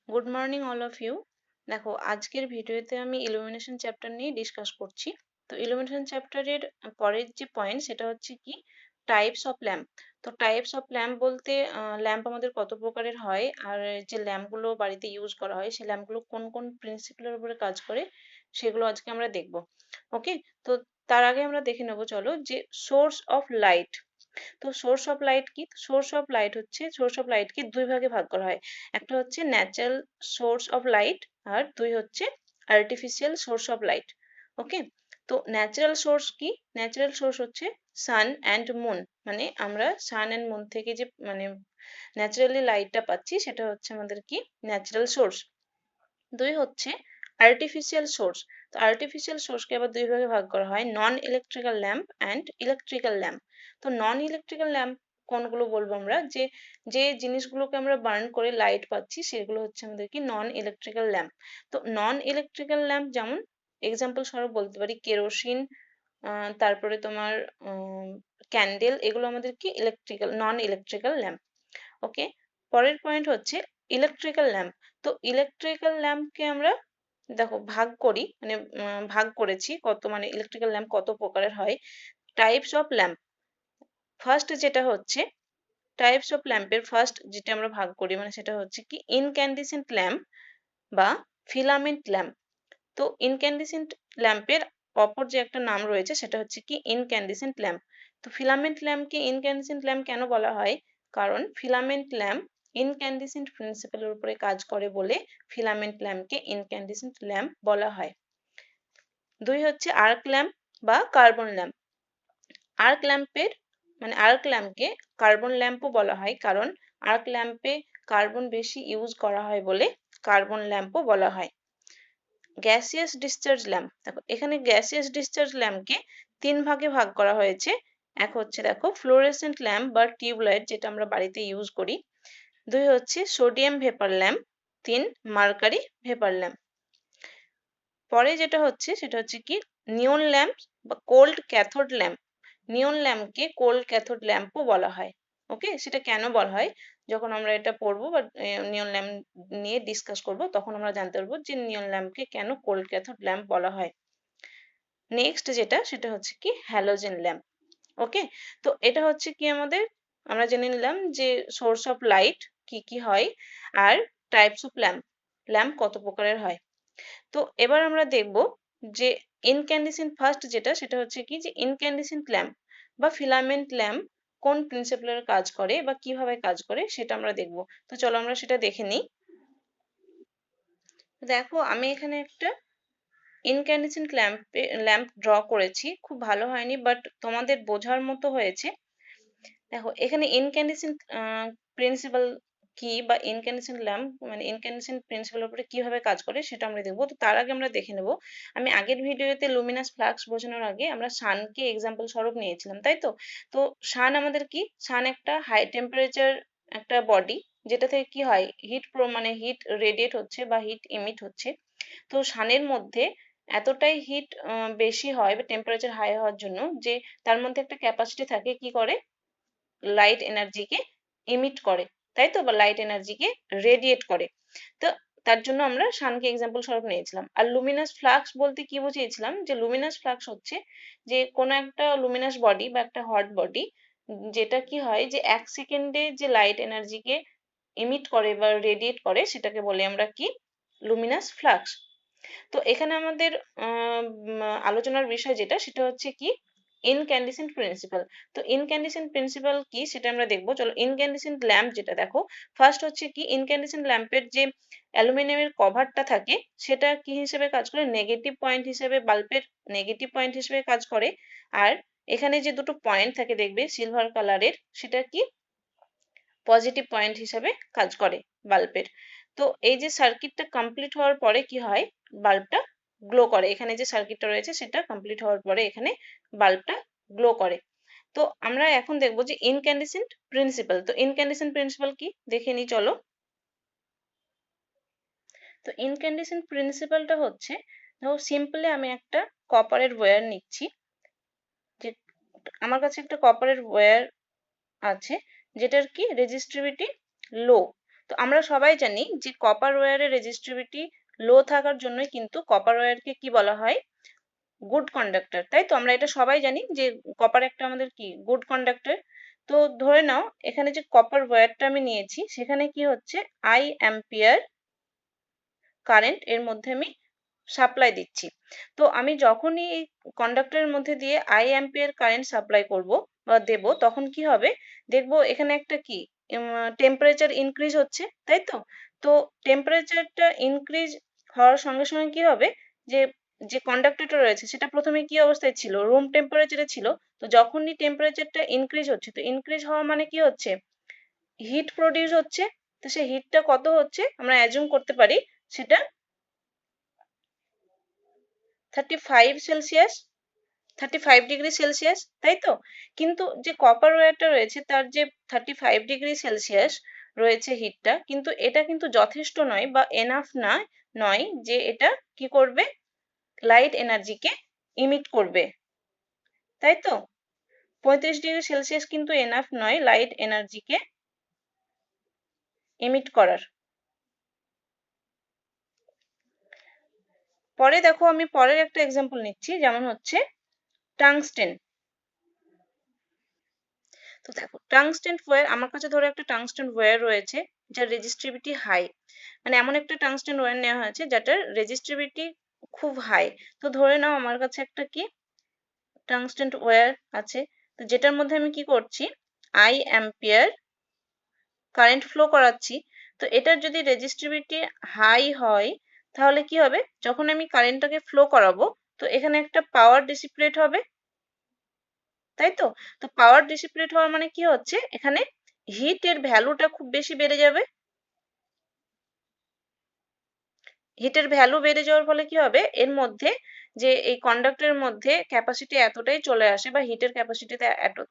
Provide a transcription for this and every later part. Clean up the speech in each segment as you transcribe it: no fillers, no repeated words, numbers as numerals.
Good morning all of you. দেখো আজকের ভিডিওতে আমি ইলুমিনেশন চ্যাপ্টার নিয়ে ডিসকাস করছি। তো ইলুমিনেশন চ্যাপ্টারের পরের যে পয়েন্ট সেটা হচ্ছে কি টাইপস অফ ল্যাম্প। তো টাইপস অফ ল্যাম্প বলতে ল্যাম্প আমাদের কত প্রকারের হয়, আর যে ল্যাম্পগুলো বাড়িতে ইউজ করা হয় সেই ল্যাম্পগুলো কোন কোন প্রিন্সিপালের উপরে কাজ করে সেগুলো আজকে আমরা দেখব। ওকে, তো তার আগে আমরা দেখে নেবো চলো যে সোর্স অফ লাইট। তো সোর্স অফ লাইট কি? সোর্স অফ লাইটকে দুই ভাগে ভাগ করা হয়। একটা হচ্ছে ন্যাচারাল সোর্স অফ লাইট, আর দুই হচ্ছে আর্টিফিশিয়াল সোর্স অফ লাইট। ওকে, তো ন্যাচারাল সোর্স কি? ন্যাচারাল সোর্স হচ্ছে সান অ্যান্ড মুন, মানে আমরা সান অ্যান্ড মুন থেকে যে মানে ন্যাচারালি লাইটটা পাচ্ছি সেটা হচ্ছে আমাদের কি ন্যাচারাল সোর্স। দুই হচ্ছে আর্টিফিশিয়াল সোর্স। তো আর্টিফিশিয়াল সোর্সকে আবার দুই ভাগে ভাগ করা হয়, non electrical lamp and electrical lamp. তো নন ইলেকট্রিক্যাল ল্যাম্প কোনগুলো বলবো আমরা, যে যে জিনিসগুলোকে আমরা বার্ন করে লাইট পাচ্ছি সেগুলো হচ্ছে আমাদের কি নন ইলেকট্রিক্যাল ল্যাম্প। তো নন ইলেকট্রিক্যাল ল্যাম্প যেমন এক্সাম্পল স্বরূপ বলতে পারি কেরোসিন, তারপরে তোমার ক্যান্ডেল, এগুলো আমাদের কি ইলেকট্রিক্যাল নন ইলেকট্রিক্যাল ল্যাম্প। ওকে, পরের পয়েন্ট হচ্ছে ইলেকট্রিক্যাল ল্যাম্প। তো ইলেকট্রিক্যাল ল্যাম্পকে আমরা দেখো ভাগ করি, মানে ভাগ করেছি কত, মানে ইলেকট্রিক্যাল ল্যাম্প কত প্রকারের হয়। টাইপস অফ ল্যাম্প, ফার্স্ট যেটা হচ্ছে টাইপস অফ ল্যাম্পের ফার্স্ট যেটা আমরা ভাগ করি মানে সেটা হচ্ছে কি ইনক্যান্ডিসেন্ট ল্যাম্প বা ফিলামেন্ট ল্যাম্প। তো ইনক্যান্ডিসেন্ট ল্যাম্পের অপর যে একটা নাম রয়েছে সেটা হচ্ছে কি ইনক্যান্ডিসেন্ট ল্যাম্প। তো ফিলামেন্ট ল্যাম্পকে ইনক্যান্ডিসেন্ট ল্যাম্প কেন বলা হয়? কারণ ফিলামেন্ট ল্যাম্প ইনক্যান্ডিসেন্ট প্রিন্সিপালের উপরে কাজ করে বলে ফিলামেন্ট ল্যাম্পকে ইনক্যান্ডিসেন্ট ল্যাম্প বলা হয়। দুই হচ্ছে আর্ক ল্যাম্প বা কার্বন ল্যাম্প। আর্ক ল্যাম্পের মানে আর্ক ল্যাম্পকে কার্বন ল্যাম্পও বলা হয়, কারণ আর্ক ল্যাম্পে কার্বন বেশি ইউজ করা হয় বলে কার্বন ল্যাম্পও বলা হয়। গ্যাসিয়াস ডিসচার্জ ল্যাম্প, দেখো এখানে গ্যাসিয়াস ডিসচার্জ ল্যাম্পকে তিন ভাগে ভাগ করা হয়েছে। এক হচ্ছে দেখো ফ্লোরেসেন্ট ল্যাম্প বা টিউবলাইট, যেটা আমরা বাড়িতে ইউজ করি। দুই হচ্ছে সোডিয়াম ভেপার ল্যাম্প। তিন মার্কারি ভেপার ল্যাম্প। পরে যেটা হচ্ছে সেটা হচ্ছে কি নিয়ন ল্যাম্প বা কোল্ড ক্যাথোড ল্যাম্প। নিয়ন ল্যাম্পকে কোল্ড ক্যাথোড ল্যাম্পও বলা হয়। ওকে, সেটা কেন বলা হয় যখন আমরা এটা পড়বো বা নিয়ন ল্যাম্প নিয়ে ডিসকাস করব তখন আমরা জানতে পারবো যে নিয়ন ল্যাম্পকে কেন কোল্ড ক্যাথোড ল্যাম্প বলা হয়। নেক্সট যেটা সেটা হচ্ছে কি হ্যালোজেন ল্যাম্প। ওকে, তো এটা হচ্ছে কি আমাদের আমরা জেনে নিলাম যে সোর্স অফ লাইট কি কি হয়, আর টাইপস অফ ল্যাম্প, ল্যাম্প কত প্রকারের হয়। তো এবার আমরা দেখব যে ইনক্যান্ডিসেন্ট ফার্স্ট যেটা সেটা হচ্ছে কি যে ইনক্যান্ডিসেন্ট ল্যাম্প বা ফিলামেন্ট ল্যাম্প কোন প্রিন্সিপালের কাজ করে বা কিভাবে কাজ করে সেটা আমরা দেখব। তো চলো আমরা সেটা দেখে নিই। দেখো আমি এখানে একটা ইনক্যান্ডিসেন্ট ল্যাম্প ড্র করেছি, খুব ভালো হয়নি বাট তোমাদের বোঝার মতো হয়েছে। দেখো এখানে ইনক্যান্ডিসেন্ট প্রিন্সিপাল কি বা ইনক্যান্ডিসেন্ট ল্যাম্প মানে ইনক্যান্ডিসেন্ট প্রিন্সিপালের উপরে কিভাবে কাজ করে সেটা আমরা দেখবো। তো তার আগে আমরা দেখে নেব, আমি আগের ভিডিওতে লুমিনাস ফ্লাক্স বোঝানোর আগে আমরা সানকে এক্সাম্পল স্বরূপ নিয়েছিলাম, তাই তো? তো সান আমাদের কি, সান একটা হাই টেম্পারেচার একটা বডি, যেটা থেকে কি হয় হিট মানে হিট রেডিয়েট হচ্ছে বা হিট ইমিট হচ্ছে। তো সানের মধ্যে এতটাই হিট বেশি হয় বা টেম্পারেচার হাই হওয়ার জন্য যে তার মধ্যে একটা ক্যাপাসিটি থাকে কি করে লাইট এনার্জিকে ইমিট করে, তাই তো, বা লাইট এনার্জিকে রেডিয়েট করে। তো তার জন্য আমরা সানকে এক্সাম্পল স্বরূপ নিয়েছিলাম। আর লুমিনাস ফ্লাক্স বলতে কি বুঝিয়েছিলাম, যে লুমিনাস ফ্লাক্স হচ্ছে যে কোনো একটা লুমিনাস বডি বা একটা হট বডি যেটা কি হয় যে এক সেকেন্ডে যে লাইট এনার্জিকে ইমিট করে বা রেডিয়েট করে সেটাকে বলে আমরা কি লুমিনাস ফ্লাক্স। তো এখানে আমাদের আলোচনার বিষয় যেটা সেটা হচ্ছে কি ইনক্যান্ডিসেন্ট প্রিন্সিপাল। তো ইনক্যান্ডিসেন্ট প্রিন্সিপাল কি সেটা আমরা দেখবো, চলো। ইনক্যান্ডিসেন্ট ল্যাম্প যেটা দেখো, ফার্স্ট হচ্ছে কি ইনক্যান্ডিসেন্ট ল্যাম্পের যে অ্যালুমিনিয়ামের কভারটা থাকে সেটা কি হিসেবে কাজ করে, নেগেটিভ পয়েন্ট হিসেবে, বাল্বের নেগেটিভ পয়েন্ট হিসেবে কাজ করে। আর এখানে যে দুটো পয়েন্ট থাকে দেখবে সিলভার কালারের, সেটা কি পজিটিভ পয়েন্ট হিসেবে কাজ করে বাল্বের। তো এই যে সার্কিটটা কমপ্লিট হওয়ার পরে কি হয়, বাল্বটা গ্লো করে। এখানে যে সার্কিটটা রয়েছে সেটা কমপ্লিট হওয়ার পরে এখানে বাল্বটা গ্লো করে। তো আমরা এখন দেখবো যে ইনক্যান্ডিসেন্ট প্রিন্সিপাল। তো ইনক্যান্ডিসেন্ট প্রিন্সিপাল কি দেখে নিই চলো। তো ইনক্যান্ডিসেন্ট প্রিন্সিপালটা হচ্ছে, ধরো সিম্পলি আমি একটা কপারের ওয়্যার নিচ্ছি, যে আমার কাছে একটা কপারের ওয়্যার আছে যেটার কি রেজিস্টিভিটি লো। তো আমরা সবাই জানি যে কপার ওয়্যারের রেজিস্টিভিটি লো থাকার জন্যই কিন্তু কপার ওয়্যারকে কি বলা হয়, গুড কন্ডাক্টর। তাই তো আমরা এটা সবাই জানি যে কপার একটা আমাদের কি গুড কন্ডাক্টর। তো ধরে নাও এখানে যে কপার ওয়্যারটা আমি নিয়েছি সেখানে কি হচ্ছে, আই অ্যাম্পিয়ার কারেন্ট এর মধ্যে আমি সাপ্লাই দিচ্ছি। তো আমি যখনই এই কন্ডাক্টরের মধ্যে দিয়ে আই অ্যাম্পিয়ার কারেন্ট সাপ্লাই করব বা দেব, তখন কি হবে, দেখবো এখানে একটা কি টেম্পারেচার ইনক্রিজ হচ্ছে, তাই তো। তো টেম্পারেচারটা ইনক্রিজ হওয়ার সঙ্গে সঙ্গে কি হবে, যে যে কন্ডাক্টরটা রয়েছে সেটা প্রথমে কি অবস্থায় ছিল, রুম টেম্পারেচারে ছিল। তো যখনই টেম্পারেচারটা ইনক্রিজ হচ্ছে, তো ইনক্রিজ হওয়া মানে কি হচ্ছে, হিট প্রডিউস হচ্ছে। তো সেই হিটটা কত হচ্ছে আমরা অ্যাজুম করতে পারি, সেটা 35 সেলসিয়াস, 35 ডিগ্রি সেলসিয়াস, তাই তো। কিন্তু যে কপার ওয়্যারটা রয়েছে তার যে 35 ডিগ্রি সেলসিয়াস রয়েছে হিটটা, কিন্তু এটা কিন্তু যথেষ্ট নয় বা এনাফ নয় যে এটা কি করবে, লাইট এনার্জিকে ইমিট করবে, তাই তো। 35 ডিগ্রি সেলসিয়াস কিন্তু এনাফ নয় লাইট এনার্জিকে ইমিট করার। পরে দেখো আমি পরের একটা এক্সাম্পল নিচ্ছি, যেমন হচ্ছে টাংস্টেন। তো দেখো টাংস্টেন ওয়্যার, আমার কাছে ধরো একটা টাংস্টেন ওয়্যার রয়েছে যার রেজিস্টিভিটি হাই, মানে এমন একটা টাংস্টেন ওয়্যার নেওয়া হয়েছে যেটার রেজিস্টিভিটি খুব হাই। তো ধরে নাও আমার কাছে একটা কি টাংস্টেন ওয়্যার আছে, তো যেটার মধ্যে আমি কি করছি, আই অ্যাম্পিয়ার কারেন্ট ফ্লো করাচ্ছি। তো এটার যদি রেজিস্টিভিটি হাই হয় তাহলে কি হবে, যখন আমি কারেন্টটাকে ফ্লো করাবো তো এখানে একটা পাওয়ার ডিসিপেট হবে, তাই তো। তো পাওয়ার ডিসিপেট হওয়ার মানে কি হচ্ছে, এখানে হিটের ভ্যালুটা খুব বেশি বেড়ে যাবে। হিটের ভ্যালু বেড়ে যাওয়ার ফলে কি হবে, এর মধ্যে যে এই কন্ডাক্টরের মধ্যে ক্যাপাসিটি এতটাই চলে আসে বা হিটের ক্যাপাসিটিতে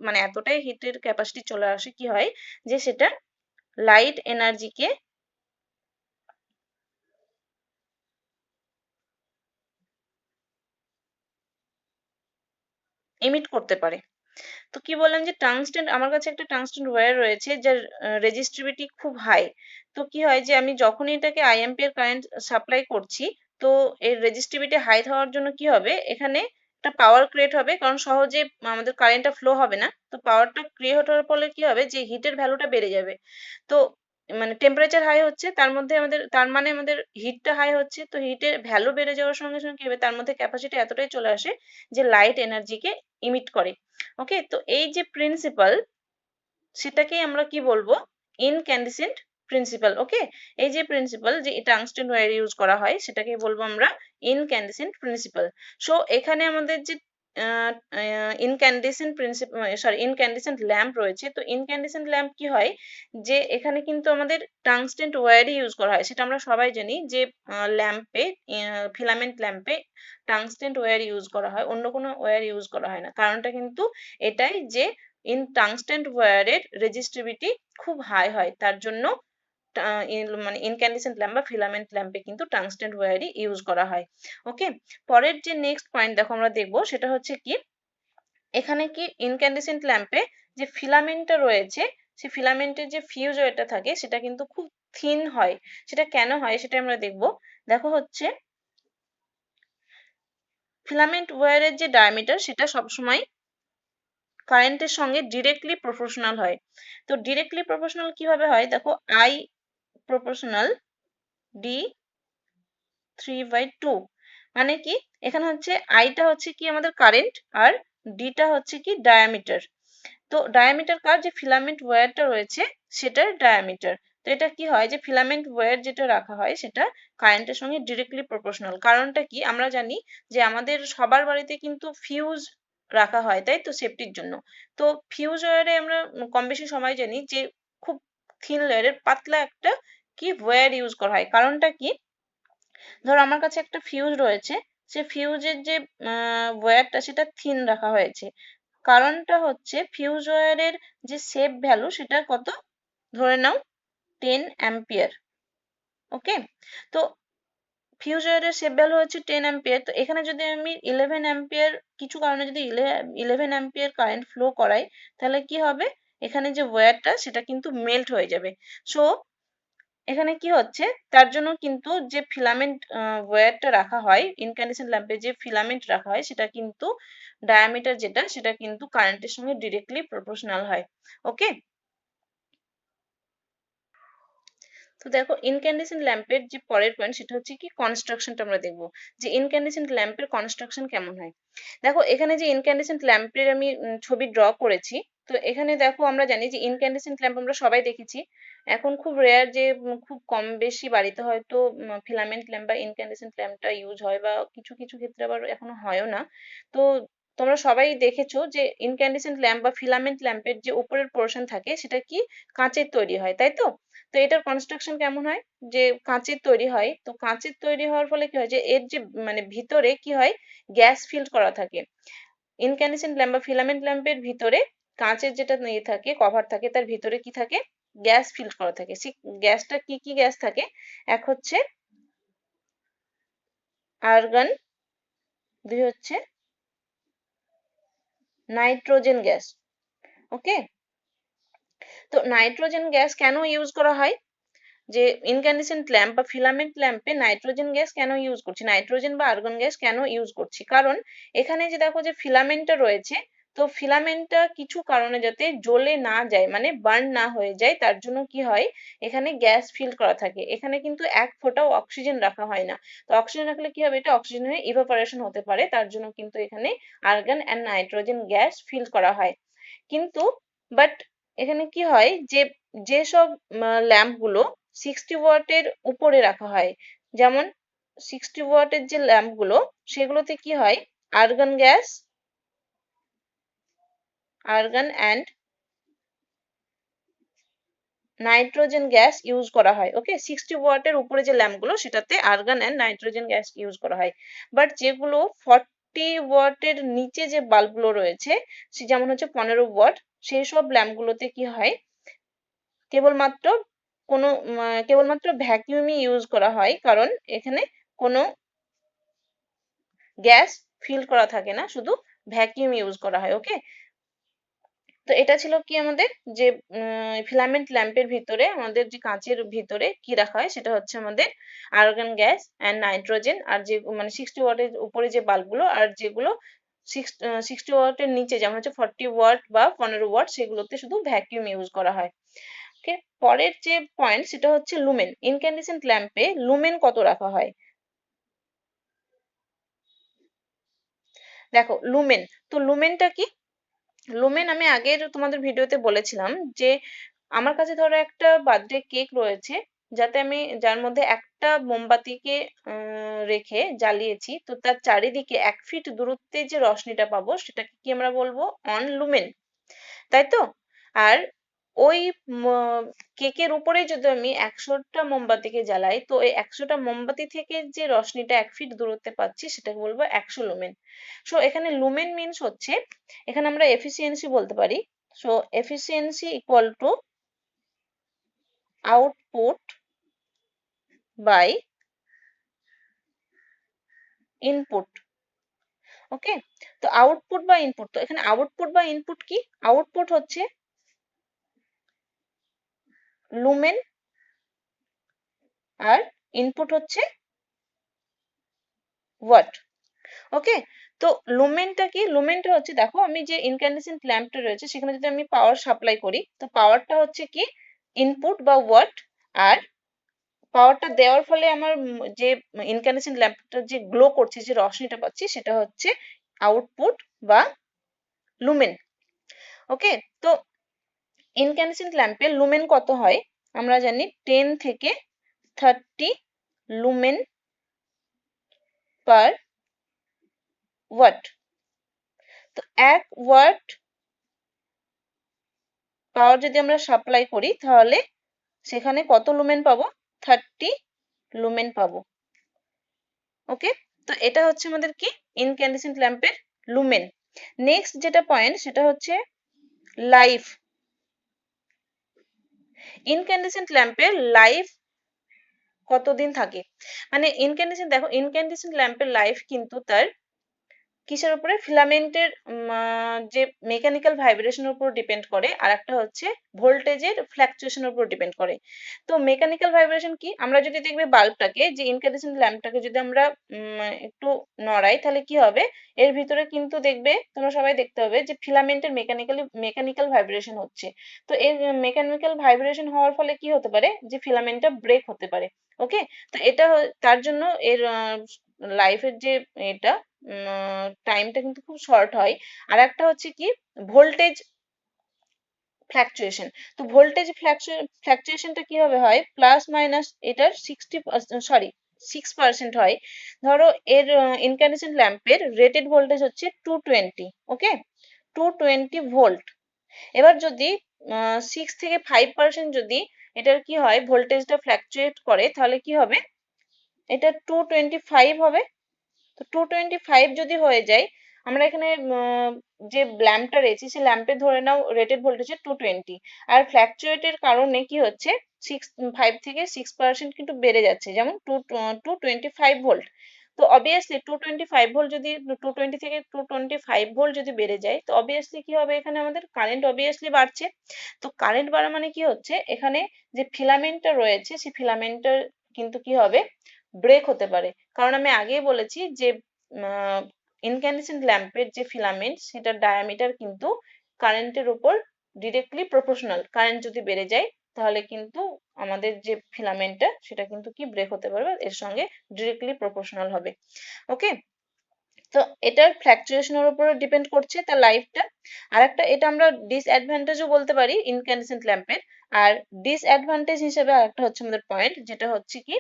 মানে এতটাই হিটের ক্যাপাসিটি চলে আসে, কি হয় যে সেটা লাইট এনার্জিকে এমিট করতে পারে। তো কি বললাম যে টাংস্টেন, আমার কাছে একটা টাংস্টেন ওয়্যার রয়েছে যার রেজিস্টিভিটি খুব হাই। তো কি হয় যে আমি যখনই এটাকে আই অ্যাম্পিয়ার কারেন্ট সাপ্লাই করছি, তো এর রেজিস্টিভিটি হাই হওয়ার জন্য কি হবে, এখানে একটা পাওয়ার ক্রিয়েট হবে, কারণ সহজে আমাদের কারেন্টটা ফ্লো হবে না। তো পাওয়ারটা ক্রিয়েট হওয়ার ফলে কি হবে, যে হিটের ভ্যালুটা বেড়ে যাবে। তো মানে টেম্পারেচার হাই হচ্ছে, তার মধ্যে আমাদের তার মানে আমাদের হিটটা হাই হচ্ছে। তো হিটের ভ্যালু বেড়ে যাওয়ার সঙ্গে সঙ্গে কি হবে, তার মধ্যে ক্যাপাসিটি এতটাই চলে আসে যে লাইট এনার্জিকে ইমিট করে। ওকে, তো এই যে প্রিন্সিপাল, সেটাকেই আমরা কি বলবো, ইনক্যান্ডিসেন্ট প্রিন্সিপাল। ওকে, এই যে প্রিন্সিপাল যে টাংস্টেন ওয়্যার ইউজ করা হয় সেটাকে বলবো আমরা ইনক্যান্ডিসেন্ট প্রিন্সিপাল। সো এখানে আমাদের যে ইনক্যান্ডিসেন্ট প্রিন্সিপাল, সরি ইনক্যান্ডিসেন্ট ল্যাম্প রয়েছে, তো ইনক্যান্ডিসেন্ট ল্যাম্প কি হয়, যে এখানে কিন্তু আমাদের টাংস্টেন ওয়্যারই ইউজ করা হয়। সেটা আমরা সবাই জানি যে ল্যাম্পে, ফিলামেন্ট ল্যাম্পে টাংস্টেন ওয়্যার ইউজ করা হয়, অন্য কোনো ওয়্যার ইউজ করা হয় না। কারণটা কিন্তু এটাই যে টাংস্টেন ওয়্যারের রেজিস্টিভিটি খুব হাই হয়, তার জন্য মানে ইনক্যান্ডিসেন্ট ল্যাম্প বা ফিলামেন্ট ল্যাম্পে কিন্তু টাংস্টেন ওয়্যারই ইউজ করা হয়। ওকে, পরের যে নেক্সট পয়েন্ট দেখো আমরা দেখবো সেটা হচ্ছে কি, এখানে কি ইনক্যান্ডিসেন্ট ল্যাম্পে যে ফিলামেন্টটা রয়েছে, সেই ফিলামেন্টের যে ফিউজ ওয়্যারটা থাকে সেটা কিন্তু খুব থিন হয়। সেটা কেন হয় সেটা আমরা দেখবো। দেখো হচ্ছে ফিলামেন্ট ওয়্যারের যে ডায়ামিটার সেটা সবসময় কারেন্টের সঙ্গে ডিরেক্টলি প্রপোর্শনাল হয়। তো ডিরেক্টলি প্রপোর্শনাল কিভাবে হয়, দেখো আই প্রপোর্শনাল ডি 3/2, মানে কি, এখানে হচ্ছে আইটা হচ্ছে কি আমাদের কারেন্ট, আর ডিটা হচ্ছে কি ডায়ামিটার। তো ডায়ামিটার কার, যে ফিলামেন্ট ওয়্যারটা রয়েছে সেটার ডায়ামিটার। তো এটা কি হয়, যে ফিলামেন্ট ওয়্যার যেটা রাখা হয় সেটা কারেন্টের সঙ্গে ডিরেক্টলি প্রপোর্শনাল। কারণটা কি, আমরা জানি যে আমাদের সবার বাড়িতে কিন্তু ফিউজ রাখা হয়, তাই তো, সেফটির জন্য। তো ফিউজ ওয়্যারে আমরা কম বেশি সময় জানি যে খুব থিন লেয়ারের পাতলা একটা কি ওয়্যার ইউজ করা হয়। কারণটা কি, ধরো আমার কাছে একটা ফিউজ রয়েছে, সে ফিউজের যে ওয়্যারটা সেটা থিন রাখা হয়েছে। কারণটা হচ্ছে ফিউজ ওয়্যারের যে সেভ ভ্যালু সেটা কত, ধরে নাও 10 অ্যাম্পিয়ার। ওকে, তো ফিউজ ওয়্যারের সেভ ভ্যালু হচ্ছে 10 অ্যাম্পিয়ার। তো এখানে যদি আমি 11 অ্যাম্পিয়ার, কিছু কারণে যদি 11 অ্যাম্পিয়ার কারেন্ট ফ্লো করাই, তাহলে কি হবে, এখানে যে ওয়্যারটা সেটা কিন্তু মেল্ট হয়ে যাবে। সো এখানে কি হচ্ছে, তার জন্য কিন্তু যে ফিলামেন্ট ওয়্যারটা রাখা হয়, ইনক্যান্ডেসেন্ট ল্যাম্পে যে ফিলামেন্ট রাখা হয় সেটা কিন্তু ডায়ামিটার যেটা সেটা কিন্তু কারেন্টের সঙ্গে ডিরেক্টলি প্রপোর্শনাল হয়। ওকে, তো দেখো ইনক্যান্ডেসেন্ট ল্যাম্পের যে পরের পয়েন্ট সেটা হচ্ছে কি কনস্ট্রাকশনটা আমরা দেখবো, যে ইনক্যান্ডেসেন্ট ল্যাম্পের কনস্ট্রাকশন কেমন হয়। দেখো এখানে যে ইনক্যান্ডেসেন্ট ল্যাম্পের আমি ছবি ড্র করেছি, তো এখানে দেখো আমরা জানি যে ইনক্যান্ডেসেন্ট ল্যাম্প আমরা সবাই দেখেছি। এখন খুব রেয়ার যে খুব কম বেশি বাড়িতে হয়তো ফিলামেন্ট ল্যাম্প বা ইনক্যান্ডেসেন্ট ল্যাম্পটা ইউজ হয়, বা কিছু কিছু ক্ষেত্রে আবার এখনো হয়ও না। তো তোমরা সবাই দেখেছো যে ইনক্যান্ডেসেন্ট ল্যাম্প বা ফিলামেন্ট ল্যাম্পের যে উপরের পোর্শন থাকে সেটা কি কাঁচের তৈরি হয়, তাই তো? তো এটার কনস্ট্রাকশন কেমন হয়, যে কাঁচের তৈরি হয়। তো কাঁচের তৈরি হওয়ার ফলে কি হয়, যে এর যে মানে ভিতরে কি হয়, গ্যাস ফিল্ড করা থাকে। ইনক্যান্ডেসেন্ট ল্যাম্প বা ফিলামেন্ট ল্যাম্পের ভিতরে কাঁচের যেটা ইয়ে থাকে, কভার থাকে, তার ভিতরে কি থাকে, গ্যাস ফিল্ড করা থাকে। সেই গ্যাসটা কি কি গ্যাস থাকে, এক হচ্ছে আর্গন, দুই হচ্ছে নাইট্রোজেন গ্যাস। ওকে, তো নাইট্রোজেন গ্যাস কেন ইউজ করা হয়, যে ইনক্যান্ডেসেন্ট ল্যাম্প বা ফিলামেন্ট ল্যাম্পে নাইট্রোজেন গ্যাস কেন ইউজ করছি, নাইট্রোজেন বা আর্গন গ্যাস কেন ইউজ করছি, কারণ এখানে যে দেখো যে ফিলামেন্টটা রয়েছে, তো ফিলামেন্টটা কিছু কারণে যাতে জ্বলে না যায়, মানে বার্ন না হয়ে যায়, তার জন্য কি হয়, এখানে গ্যাস ফিল করা থাকে। এখানে কিন্তু এক ফোঁটাও অক্সিজেন রাখা হয় না। তো অক্সিজেন রাখলে কি হবে, এটা অক্সিজেন হয়ে ইভাপোরেশন হতে পারে, তার জন্য কিন্তু এখানে argon and nitrogen gas fill করা হয়। কিন্তু বাট এখানে কি হয়, যে যেসব ল্যাম্প গুলো 60 ওয়াটের উপরে রাখা হয়, যেমন 60 ওয়াটের যে ল্যাম্প গুলো, সেগুলোতে কি হয়, argon gas, argon and nitrogen gas use করা হয়। ওকে, 60 ওয়াটের উপরে যে ল্যাম্প গুলো সেটাতে argon and nitrogen gas use করা হয়। বাট যেগুলো 40 ওয়াটের নিচে যে বাল্ব গুলো রয়েছে, সে যেমন হচ্ছে 15 ওয়াট, সেই সব ল্যাম্প গুলোতে কি হয়, কেবলমাত্র কোনো কেবলমাত্র ভ্যাকিউমই ইউজ করা হয়, কারণ এখানে কোনো গ্যাস ফিল করা থাকে না, শুধু ভ্যাকিউম ইউজ করা হয়। ওকে, তো এটা ছিল কি আমাদের যে ফিলামেন্ট ল্যাম্পের ভিতরে, আমাদের যে কাঁচের ভিতরে কি রাখা হয় সেটা হচ্ছে আমাদের আর্গন গ্যাস অ্যান্ড নাইট্রোজেন, আর যে মানে 60 ওয়াটের উপরে যে বাল্বগুলো, আর যেগুলো 60 ওয়াটের নিচে যেমন হচ্ছে 40 ওয়াট বা 15 ওয়াট, সেগুলোতে শুধু ভ্যাকিউম ইউজ করা হয়। ওকে, পরের যে পয়েন্ট সেটা হচ্ছে লুমেন। ইনক্যান্ডেসেন্ট ল্যাম্পে লুমেন কত রাখা হয়, দেখো লুমেন। তো লুমেনটা কি, লুমেন আমি আগের তোমাদের ভিডিওতে বলেছিলাম যে আমার কাছে ধরো একটা বার্থডে কেক রয়েছে, যাতে আমি যার মধ্যে একটা মোমবাতিকে রেখে জ্বালিয়েছি, তো তার চারিদিকে 1 ফিট দূরত্বে যে রশ্মিটা পাবো সেটাকে কি আমরা বলবো, অন লুমেন, তাই তো? আর ওই কেকের উপরে যদি আমি 100টা মোমবাতিকে জ্বালাই, তো এই 100টা মোমবাতি থেকে যে রশ্মিটা 1 ফিট দূরত্বে পাচ্ছি সেটাকে বলবো 100 লুমেন। সো এখানে লুমেন মিনস হচ্ছে, এখানে আমরা এফিসিয়েন্সি বলতে পারি। So efficiency equal to output by input. Okay, তো আউটপুট বা ইনপুট, তো এখানে আউটপুট বা ইনপুট কি, আউটপুট হচ্ছে লুমেন আর ইনপুট হচ্ছে ওয়াট। ওকে, তো লুমেনটা কি, লুমেনটা হচ্ছে দেখো আমি যে ইনক্যান্ডেসেন্ট ল্যাম্পটা রয়েছে সেখানে যদি আমি পাওয়ার সাপ্লাই করি, তো পাওয়ারটা হচ্ছে কি ইনপুট বা ওয়াট, আর পাওয়ারটা দেওয়ার ফলে আমার যে ইনক্যান্ডেসেন্ট ল্যাম্পটা যে গ্লো করছে, যে রশ্মিটা পাচ্ছি, সেটা হচ্ছে আউটপুট বা লুমেন। ওকে, তো ইনক্যান্ডেসেন্ট ল্যাম্পের লুমেন কত হয়, আমরা জানি 10 থেকে 30 লুমেন পার ওয়াট। তো 1 ওয়াট পাওয়ার যদি আমরা সাপ্লাই করি, তাহলে সেখানে কত লুমেন পাবো, 30 লুমেন পাবো। ওকে, তো এটা হচ্ছে আমাদের কি ইনক্যান্ডেসেন্ট ল্যাম্পের লুমেন। নেক্সট যেটা পয়েন্ট সেটা হচ্ছে লাইফ। ইনক্যান্ডেসেন্ট ল্যাম্পের লাইফ কতদিন থাকে, মানে ইনক্যান্ডেসেন্ট, দেখো ইনক্যান্ডেসেন্ট ল্যাম্পের লাইফ কিন্তু তার কিসের উপরে? ফিলামেন্টের যে মেকানিক্যাল ভাইব্রেশনের উপর ডিপেন্ড করে, আর একটা হচ্ছে ভোল্টেজের ফ্ল্যাকচুয়েশনের উপর ডিপেন্ড করে। তো মেকানিক্যাল ভাইব্রেশন কি? আমরা যদি দেখবে বাল্বটাকে, যে ইনক্যান্ডেসেন্ট ল্যাম্পটাকে যদি আমরা একটু নড়াই, তাহলে কি হবে? এর ভিতরে কিন্তু দেখবে, তোমরা সবাই দেখতে হবে যে ফিলামেন্টের মেকানিক্যাল ভাইব্রেশন হচ্ছে। তো এর মেকানিক্যাল ভাইব্রেশন হওয়ার ফলে কি হতে পারে? যে ফিলামেন্টটা ব্রেক হতে পারে। ওকে, তো এটা তার জন্য এর লাইফের যে এটা টাইমটা কিন্তু খুব শর্ট হয়। আর একটা হচ্ছে কি? Voltage fluctuation. তো ভোল্টেজ ফ্ল্যাকচুয়েশনটা কিভাবে হয়? প্লাস মাইনাস এটার 6% হয়। ধরো এর ইনক্যান্ডেসেন্ট ল্যাম্পের রেটেড ভোল্টেজ হচ্ছে 220। ওকে, 220 ভোল্ট। এবার যদি 6 থেকে 5% যদি এটার কি হয়, ভোল্টেজটা ফ্ল্যাকচুয়েট করে, তাহলে কি হবে? এটা 225 হবে। তো 225 যদি হয়ে যায়, আমরা এখানে যে ল্যাম্পটা রয়েছে সেই ল্যাম্পে ধরে নাও রেটেড ভোল্টেজ 220, আর ফ্ল্যাকচুয়েটের কারণে কি হচ্ছে, 5 থেকে 6% কিন্তু বেড়ে যাচ্ছে, যেমন 225 ভোল্ট। তো অবভিয়াসলি 225 ভোল্ট যদি 220 থেকে 225 ভোল্ট যদি বেড়ে যায়, তো অবভিয়াসলি কি হবে? এখানে আমাদের কারেন্ট অবভিয়াসলি বাড়ছে। তো কারেন্ট বাড়া মানে কি হচ্ছে? এখানে যে ফিলামেন্টটা রয়েছে সেই ফিলামেন্টটার কিন্তু কি হবে? ব্রেক হতে পারে। কারণ আমি আগেই বলেছি যে ইনক্যান্ডেসেন্ট ল্যাম্পের যে ফিলামেন্ট, সেটার ডায়ামিটার কিন্তু কারেন্টের উপর ডিরেক্টলি প্রপোর্শনাল। কারেন্ট যদি বেড়ে যায়, তাহলে কিন্তু আমাদের যে ফিলামেন্টটা সেটা কিন্তু কি ব্রেক হতে পারবে, এর সঙ্গে ডিরেক্টলি প্রপোর্শনাল হবে। ওকে, তো এটার ফ্ল্যাকচুয়েশনের উপর ডিপেন্ড করছে তার লাইফটা। আর একটা, এটা আমরা ডিসঅ্যাডভান্টেজও বলতে পারি ইনক্যান্ডেসেন্ট ল্যাম্পের। আর ডিসঅ্যাডভান্টেজ হিসেবে আরেকটা হচ্ছে আমাদের পয়েন্ট, যেটা হচ্ছে কি,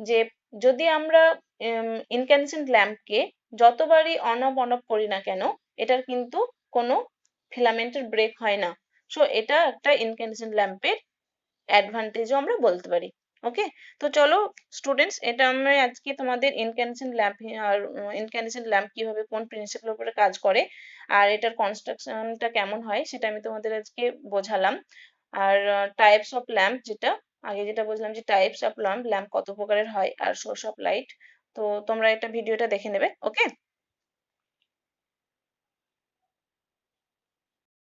যে যদি আমরা ইনক্যান্ডেসেন্ট ল্যাম্পকে যতবারই অন অফ করি না কেন, এটার কিন্তু কোনো ফিলামেন্টের ব্রেক হয় না। সো এটা একটা ইনক্যান্ডেসেন্ট ল্যাম্পের অ্যাডভান্টেজও আমরা বলতে পারি। ওকে, তো চলো স্টুডেন্টস, এটা আমি আজকে তোমাদের ইনক্যান্ডেসেন্ট ল্যাম্প আর ইনক্যান্ডেসেন্ট ল্যাম্প কিভাবে কোন প্রিন্সিপালের উপরে কাজ করে আর এটার কনস্ট্রাকশনটা কেমন হয় সেটা আমি তোমাদের আজকে বোঝালাম। আর টাইপস অফ ল্যাম্প, যেটা আগে যেটা বললাম যে টাইপস অফ ল্যাম্প, ল্যাম্প কত প্রকারের হয়, আর সোর্স অফ লাইট। তো তোমরা এটা ভিডিওটা দেখে নেবে। ওকে।